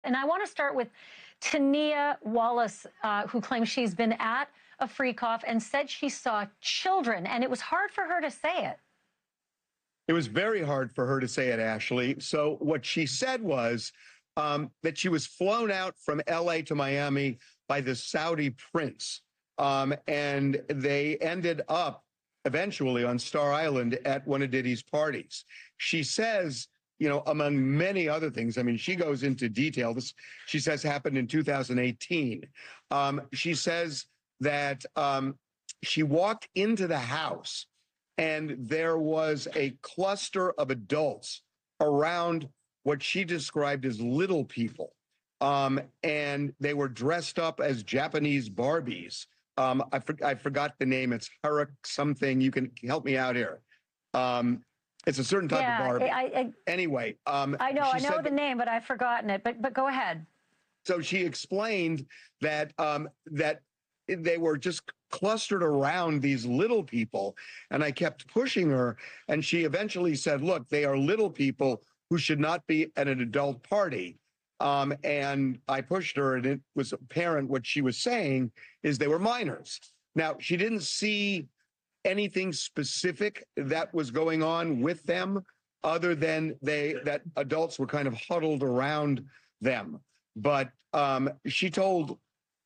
And I want to start with Tania Wallace, who claims she's been at a freak off and said she saw children, and it was hard for her to say it. It was very hard for her to say it, Ashley. So what she said was that she was flown out from LA to Miami by the Saudi prince. And they ended up eventually on Star Island at one of Diddy's parties. She says, you know, among many other things, I mean, she goes into detail. This, she says, happened in 2018. She says that she walked into the house and there was a cluster of adults around what she described as little people. And they were dressed up as Japanese Barbies. I forgot the name. It's Harak something. You can help me out here. It's a certain type of Barbie. Anyway. I know the name, but I've forgotten it. But go ahead. So she explained that that they were just clustered around these little people. And I kept pushing her. And she eventually said, look, they are little people who should not be at an adult party. And I pushed her, and it was apparent what she was saying is they were minors. Now, she didn't see anything specific that was going on with them other than that adults were kind of huddled around them. But she told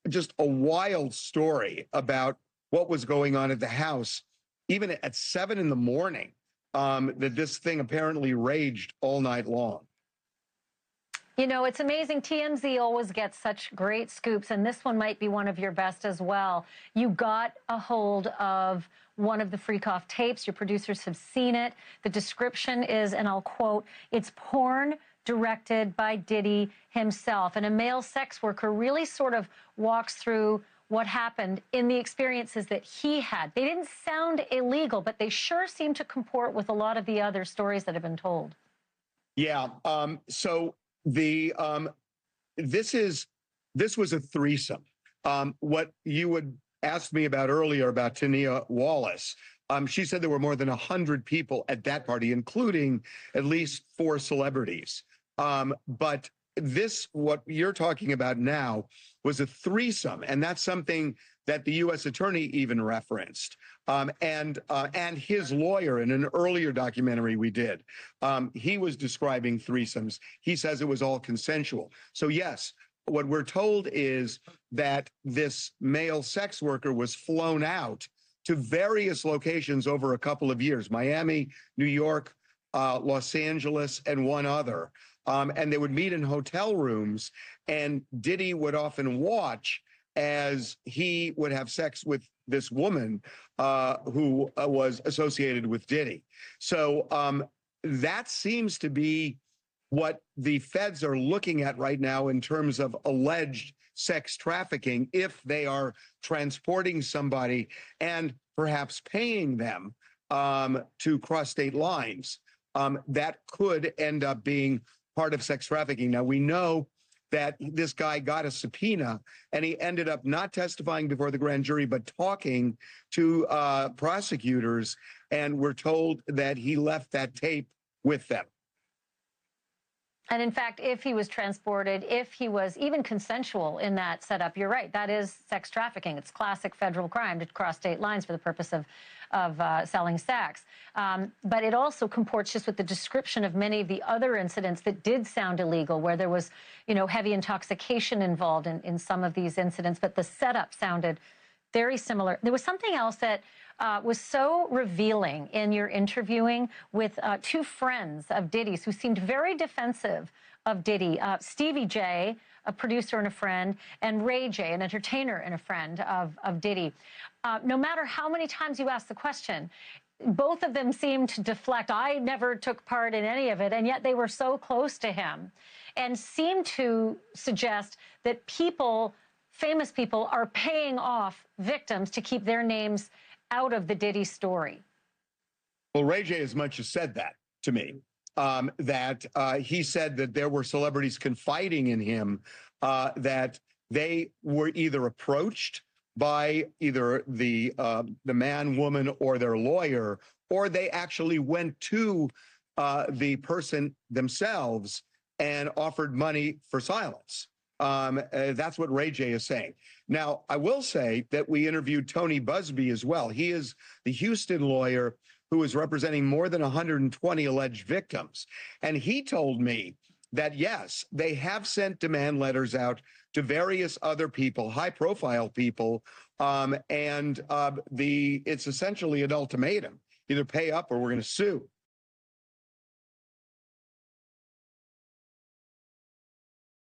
just a wild story about what was going on at the house, even at 7 in the morning, that this thing apparently raged all night long. You know, it's amazing. TMZ always gets such great scoops, and this one might be one of your best as well. You got a hold of one of the freak-off tapes. Your producers have seen it. The description is, and I'll quote, "It's porn directed by Diddy himself." And a male sex worker really sort of walks through what happened in the experiences that he had. They didn't sound illegal, but they sure seem to comport with a lot of the other stories that have been told. Yeah. So this was a threesome. What you would ask me about earlier about Tania Wallace, she said there were more than 100 people at that party, including at least 4 celebrities. But this, what you're talking about now, was a threesome, and that's something that the U.S. attorney even referenced. And his lawyer in an earlier documentary we did, he was describing threesomes. He says it was all consensual. So yes, what we're told is that this male sex worker was flown out to various locations over a couple of years: Miami, New York, Los Angeles, and one other. And they would meet in hotel rooms, and Diddy would often watch as he would have sex with this woman who was associated with Diddy. So that seems to be what the feds are looking at right now in terms of alleged sex trafficking, if they are transporting somebody and perhaps paying them to cross state lines. That could end up being part of sex trafficking. Now, we know that this guy got a subpoena, and he ended up not testifying before the grand jury, but talking to prosecutors, and we're told that he left that tape with them. And in fact, if he was transported, if he was even consensual in that setup, you're right, that is sex trafficking. It's classic federal crime to cross state lines for the purpose of selling sex. But it also comports just with the description of many of the other incidents that did sound illegal, where there was, you know, heavy intoxication involved in some of these incidents, but the setup sounded very similar. There was something else that was so revealing in your interviewing with 2 friends of Diddy's who seemed very defensive of Diddy. Stevie J, a producer and a friend, and Ray J, an entertainer and a friend of Diddy. No matter how many times you ask the question, both of them seemed to deflect. I never took part in any of it, and yet they were so close to him, and seemed to suggest that people, famous people, are paying off victims to keep their names out of the Diddy story. Well, Ray J as much as said that to me, that he said that there were celebrities confiding in him, that they were either approached by either the man, woman, or their lawyer, or they actually went to the person themselves and offered money for silence. That's what Ray J is saying. Now, I will say that we interviewed Tony Busby as well. He is the Houston lawyer who is representing more than 120 alleged victims. And he told me that, yes, they have sent demand letters out to various other people, high-profile people, it's essentially an ultimatum. Either pay up or we're going to sue.